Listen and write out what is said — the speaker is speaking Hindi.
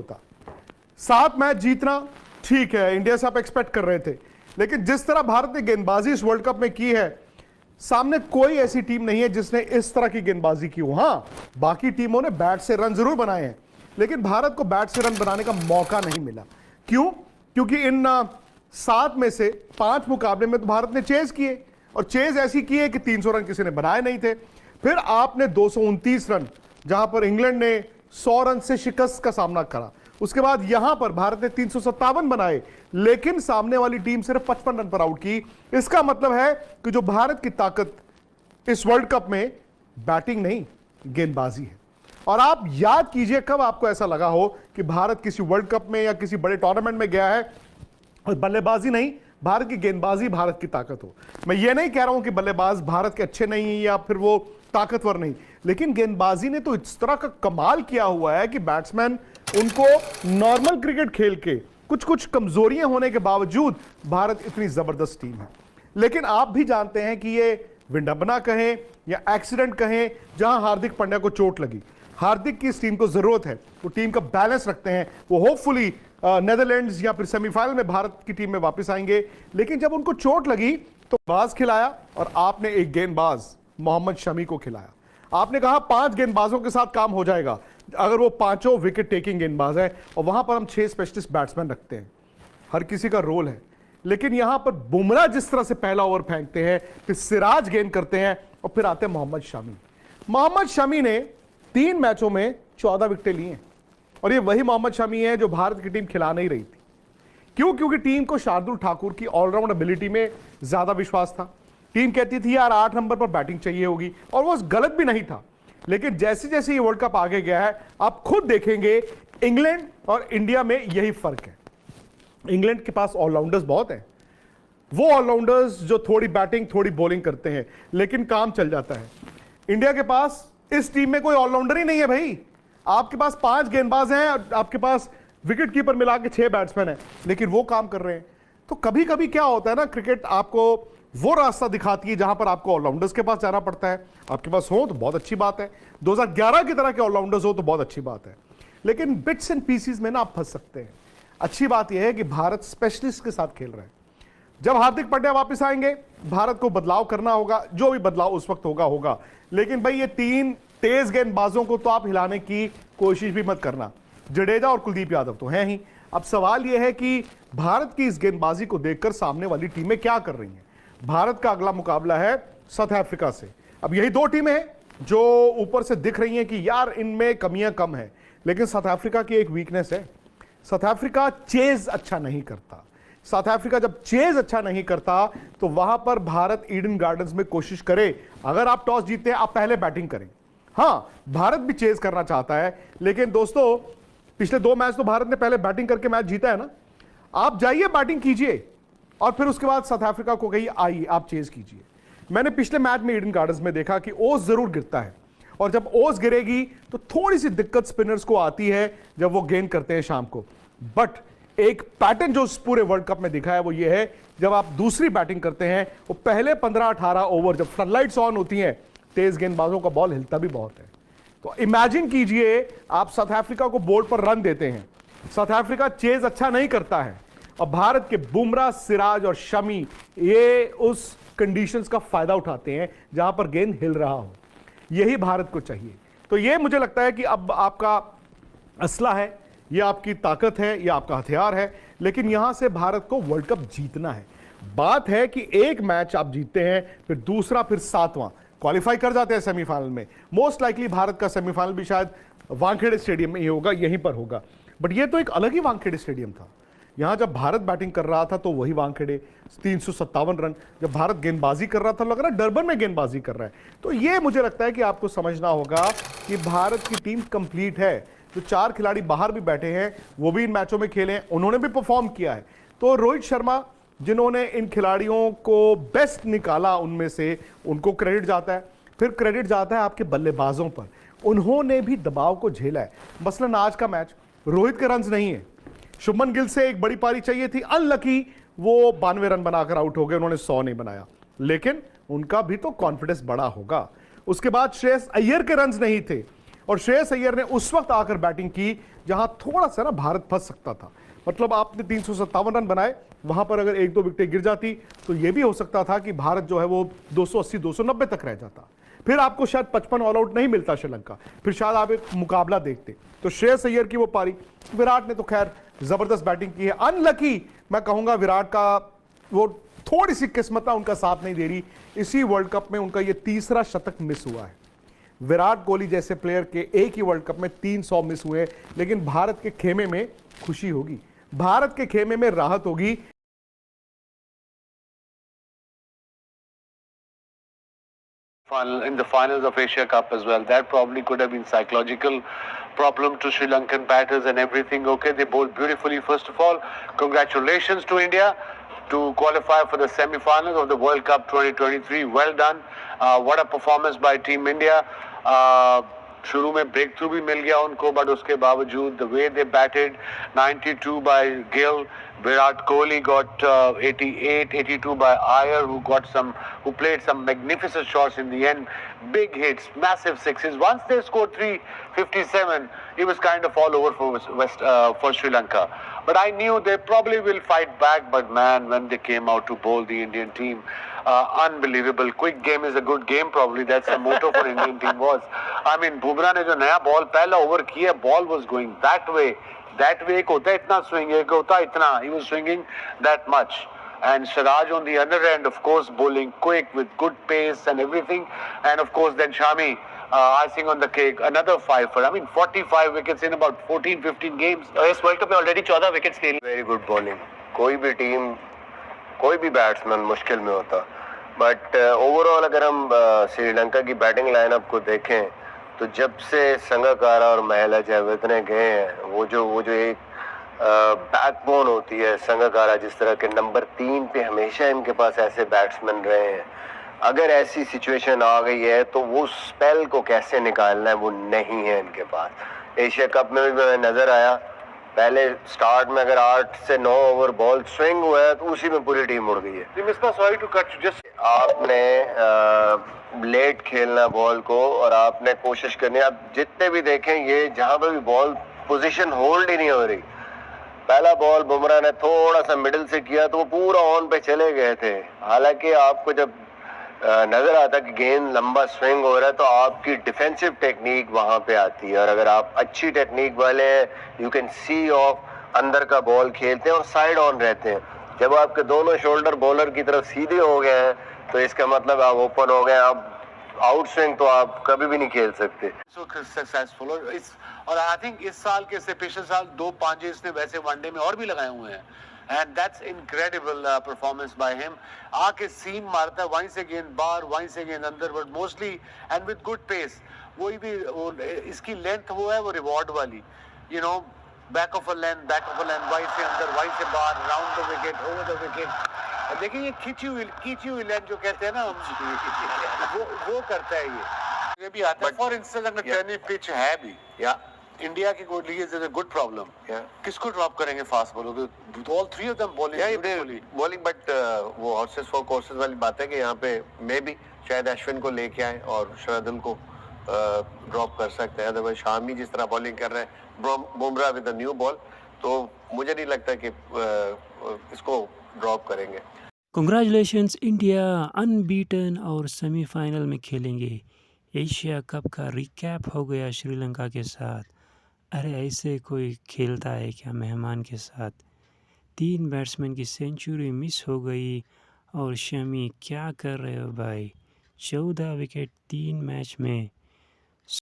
होता। 7 मैच जीतना ठीक है, इंडिया से आप एक्सपेक्ट कर रहे थे, लेकिन जिस तरह भारत ने गेंदबाजी इस वर्ल्ड कप में की है, सामने कोई ऐसी टीम नहीं है जिसने इस तरह की गेंदबाजी की हो। हां, बाकी टीमों ने बैट से रन जरूर बनाए हैं, लेकिन भारत को बैट से रन बनाने का मौका नहीं मिला। क्यों? क्योंकि इन 7 में से 5 मुकाबले में तो भारत ने चेज किए, और चेज ऐसी की है कि 300 रन किसी ने बनाए नहीं थे। फिर आपने 229 रन, जहां पर इंग्लैंड ने 100 रन से शिकस्त का सामना करा। उसके बाद यहां पर भारत ने 357 बनाए, लेकिन सामने वाली टीम सिर्फ 55 रन पर आउट की। इसका मतलब है कि जो भारत की ताकत इस वर्ल्ड कप में बैटिंग नहीं, गेंदबाजी है। और आप याद कीजिए कब आपको ऐसा लगा हो कि भारत किसी वर्ल्ड कप में या किसी बड़े टूर्नामेंट में गया है और बल्लेबाजी नहीं, भारत की गेंदबाजी भारत की ताकत हो। मैं ये नहीं कह रहा हूं कि बल्लेबाज भारत के अच्छे नहीं या फिर वो ताकतवर नहीं, लेकिन गेंदबाजी ने तो इस तरह का कमाल किया हुआ है कि बैट्समैन उनको नॉर्मल क्रिकेट खेल के कुछ कुछ कमजोरियां होने के बावजूद भारत इतनी जबरदस्त टीम है। लेकिन आप भी जानते हैं कि ये विडंबना कहें या एक्सीडेंट कहें, जहां हार्दिक पांड्या को चोट लगी, हार्दिक की इस टीम को जरूरत है, वो टीम का बैलेंस रखते हैं, वो होपफुली नेदरलैंड्स या फिर सेमीफाइनल में भारत की टीम में वापस आएंगे। लेकिन जब उनको चोट लगी तो बाज खिलाया, और आपने एक गेंदबाज मोहम्मद शमी को खिलाया। आपने कहा 5 गेंदबाजों के साथ काम हो जाएगा, अगर वो 5 विकेट टेकिंग गेंदबाज है, और वहां पर हम 6 स्पेशलिस्ट बैट्समैन रखते हैं, हर किसी का रोल है। लेकिन यहां पर बुमराह जिस तरह से पहला ओवर फेंकते हैं, फिर सिराज गेंद करते हैं, और फिर आते हैं मोहम्मद शमी। मोहम्मद शमी ने 3 मैचों में 14 विकेटें ली हैं, और ये वही मोहम्मद शमी है जो भारत की टीम खिला नहीं रही थी। क्यों? क्योंकि टीम को शार्दुल ठाकुर की ऑलराउंड एबिलिटी में ज्यादा विश्वास था। टीम कहती थी यार 8 नंबर पर बैटिंग चाहिए होगी, और वो गलत भी नहीं था। लेकिन जैसे जैसे ये वर्ल्ड कप आगे गया है, आप खुद देखेंगे इंग्लैंड और इंडिया में यही फर्क है। इंग्लैंड के पास ऑलराउंडर्स बहुत हैं, वो ऑलराउंडर्स जो थोड़ी बैटिंग थोड़ी बॉलिंग करते हैं, लेकिन काम चल जाता है। इंडिया के पास इस टीम में कोई ऑलराउंडर ही नहीं है भाई। आपके पास 5 गेंदबाज हैं, आपके पास विकेट कीपर मिला के 6 बैट्समैन हैं, लेकिन वो काम कर रहे हैं। तो कभी कभी क्या होता है ना, क्रिकेट आपको वो रास्ता दिखाती है जहां पर आपको ऑलराउंडर्स के पास जाना पड़ता है। आपके पास हो तो बहुत अच्छी बात है, 2011 की तरह के ऑलराउंडर्स हो तो बहुत अच्छी बात है, लेकिन बिट्स एंड पीसीज में ना आप फंस सकते हैं। अच्छी बात यह है कि भारत स्पेशलिस्ट के साथ खेल रहा है। जब हार्दिक पांड्या वापस आएंगे, भारत को बदलाव करना होगा, जो भी बदलाव उस वक्त होगा। लेकिन भाई ये 3 तेज गेंदबाजों को तो आप हिलाने की कोशिश भी मत करना। जडेजा और कुलदीप यादव तो हैं ही। अब सवाल यह है कि भारत की इस गेंदबाजी को देखकर सामने वाली टीमें क्या कर रही हैं। भारत का अगला मुकाबला है साउथ अफ्रीका से। अब यही 2 टीमें हैं जो ऊपर से दिख रही हैं कि यार इनमें कमियां कम है, लेकिन साउथ अफ्रीका की एक वीकनेस है। साउथ अफ्रीका चेज अच्छा नहीं करता। साउथ अफ्रीका जब चेज अच्छा नहीं करता तो वहां पर भारत ईडन गार्डन्स में कोशिश करे, अगर आप टॉस जीतते हैं आप पहले बैटिंग करें। हां, भारत भी चेज करना चाहता है, लेकिन दोस्तों पिछले 2 मैच तो भारत ने पहले बैटिंग करके मैच जीता है ना। आप जाइए बैटिंग कीजिए, और फिर उसके बाद साउथ अफ्रीका को कहिए आइए आप चेज कीजिए। मैंने पिछले मैच में ईडन गार्डन्स में देखा कि ओस जरूर गिरता है, और जब ओस गिरेगी तो थोड़ी सी दिक्कत स्पिनर्स को आती है जब वो गेंद करते हैं शाम को। बट एक पैटर्न जो पूरे वर्ल्ड कप में दिखा है वो ये है, जब आप दूसरी बैटिंग करते हैं, वो पहले 15-18 ओवर जब फ्लडलाइट्स ऑन होती हैं, तेज गेंदबाजों का बॉल हिलता भी बहुत है। तो इमेजिन कीजिए आप साउथ अफ्रीका को बोर्ड पर रन देते हैं, साउथ अफ्रीका चेज अच्छा नहीं करता है, और भारत के बुमराह, सिराज और शमी ये उस कंडीशंस का फायदा उठाते हैं जहां पर गेंद हिल रहा हो। यही भारत को चाहिए। तो ये मुझे लगता है कि अब आपका असला है, ये आपकी ताकत है, ये आपका हथियार है, लेकिन यहां से भारत को वर्ल्ड कप जीतना है। बात है कि एक मैच आप जीतते हैं, फिर दूसरा, फिर 7वां क्वालिफाई कर जाते हैं सेमीफाइनल में। मोस्ट लाइकली भारत का सेमीफाइनल भी शायद वानखेड़े स्टेडियम में ही होगा, यहीं पर होगा। बट ये तो एक अलग ही वानखेड़े स्टेडियम था। यहां जब भारत बैटिंग कर रहा था तो वही वानखेड़े 357 रन, जब भारत गेंदबाजी कर रहा था लग रहा है डरबन में गेंदबाजी कर रहा है। तो ये मुझे लगता है कि आपको समझना होगा कि भारत की टीम कंप्लीट है। जो 4 खिलाड़ी बाहर भी बैठे हैं वो भी इन मैचों में खेले हैं, उन्होंने भी परफॉर्म किया है। तो रोहित शर्मा जिन्होंने इन खिलाड़ियों को बेस्ट निकाला, उनमें से उनको क्रेडिट जाता है। फिर क्रेडिट जाता है आपके बल्लेबाजों पर, उन्होंने भी दबाव को झेला है। मसलन आज का मैच रोहित के रन नहीं है, शुभमन गिल से एक बड़ी पारी चाहिए थी, अनलकी वो 92 रन बनाकर आउट हो गए, उन्होंने 100 नहीं बनाया, लेकिन उनका भी तो कॉन्फिडेंस बड़ा होगा। उसके बाद श्रेयस अय्यर के रन्स नहीं थे, और श्रेयस अय्यर ने उस वक्त आकर बैटिंग की जहां थोड़ा सा ना भारत फंस सकता था। मतलब आपने 357 रन बनाए, वहां पर अगर एक दो विकेटें गिर जाती तो यह भी हो सकता था कि भारत जो है वो 280 290 तक रह जाता, फिर आपको शायद 55 ऑल आउट नहीं मिलता श्रीलंका, फिर शायद आप एक मुकाबला देखते। तो श्रेयस अय्यर की वो पारी, विराट ने तो खैर जबरदस्त बैटिंग की है। अनलकी मैं कहूंगा विराट का, वो थोड़ी सी किस्मत ना उनका साथ नहीं दे रही। इसी वर्ल्ड कप में उनका ये तीसरा शतक मिस हुआ है। विराट कोहली जैसे प्लेयर के एक ही वर्ल्ड कप में 300 मिस हुए, लेकिन भारत के खेमे में खुशी होगी, भारत के खेमे में राहत होगी। In the finals of Asia Cup as well, that probably could have been psychological problem to Sri Lankan batters and everything. Okay, they bowled beautifully. First of all, congratulations to India to qualify for the semi-finals of the World Cup 2023. Well done. What a performance by Team India. शुरू में ब्रेक थ्रू भी मिल गया उनको, बट उसके बावजूद the way they batted, 92 bye Gill, Virat Kohli got 88, 82 by Iyer, who played some magnificent shots in the end. Big hits, massive sixes. Once they scored 357, it was kind of all over for Sri Lanka. But I knew they probably will fight back. But man, when they came out to bowl the Indian team, unbelievable. Quick game is a good game. Probably that's the motto for Indian team was. I mean, Bumrah ने जो नया ball पहला over किया, ball was going that way. That way एक होता है इतना swing, एक होता है इतना. He was swinging that much. And Siraj on the other end, of course, bowling quick with good pace and everything. And of course, then Shami, icing on the cake, another fiver. I mean, 45 wickets in about 14-15 games. इस वर्ल्ड कप में ऑलरेडी 14 विकेट्स ले ली. Very good bowling. कोई भी टीम, कोई भी बैट्समैन मुश्किल में होता, बट ओवरऑल अगर हम श्रीलंका की बैटिंग लाइनअप को देखें तो जब से संगकारा और महला जयवर्धने गए हैं, वो जो एक बैकबोन होती है संगकारा, जिस तरह के नंबर 3 पे हमेशा इनके पास ऐसे बैट्समैन रहे हैं, अगर ऐसी सिचुएशन आ गई है तो वो स्पेल को कैसे निकालना है वो नहीं है इनके पास। एशिया कप में भी नजर आया, पहले स्टार्ट में अगर 8 से 9 ओवर बॉल स्विंग हुआ है तो उसी में पूरी टीम उड़ गई है। Sorry to cut you, just आपने लेट खेलना बॉल को, और आपने कोशिश करनी, आप जितने भी देखें ये जहां पर भी बॉल पोजीशन होल्ड ही नहीं हो रही। पहला बॉल बुमराह ने थोड़ा सा मिडिल से किया तो वो पूरा ऑन पे चले गए थे। हालांकि आपको जब नजर आता कि गेंद लंबा स्विंग हो रहा है तो आपकी डिफेंसिव टेक्निक वहां पे आती है, और अगर आप अच्छी टेक्निक वाले हैं, यू कैन सी ऑफ अंदर का बॉल खेलते हैं और साइड ऑन रहते हैं। जब आपके दोनों शोल्डर बॉलर की तरफ सीधे हो गए हैं तो इसका मतलब आप ओपन हो गए, आप आउट स्विंग तो आप कभी भी नहीं खेल सकते। सक्सेसफुल, और आई थिंक इस साल के से पिछले साल 2 पांजे इसने वैसे वनडे में और भी लगाए हुए हैं, and that's incredible performance by him. आके सीम मारता है, वहीं से गेंद बाहर, वहीं से गेंद अंदर, but mostly and with good pace. वही भी वो इसकी लेंथ वो है, वो रिवॉर्ड वाली, you know, back of a length, वहीं से अंदर, वहीं से बाहर, round the wicket, over the wicket. देखिए ये खींची हुई लेंथ जो कहते हैं ना, वो करता है ये भी आता है। फॉर इंस्टेंस अगर टर्निंग पिच है भी, या इंडिया की कोई league is a good problem, किसको ड्रॉप करेंगे fast bowler? All 3 of them bowling, but वो हॉर्सेस फॉर कोर्सेस वाली बात है कि यहाँ पे मे भी शायद अश्विन को लेके आए और शार्दुल को ड्रॉप कर सकते हैं। अदरवाइज शामी जिस तरह बॉलिंग कर रहे हैं, Bumrah with the new ball, तो मुझे नहीं लगता कि इसको ड्रॉप करेंगे। कंग्रेचुलेशंस इंडिया, अनबीटन और सेमीफाइनल में खेलेंगे। एशिया कप का रिकैप हो गया श्रीलंका के साथ। अरे ऐसे कोई खेलता है क्या मेहमान के साथ? 3 बैट्समैन की सेंचुरी मिस हो गई, और शमी क्या कर रहे हो भाई? 14 विकेट 3 मैच में।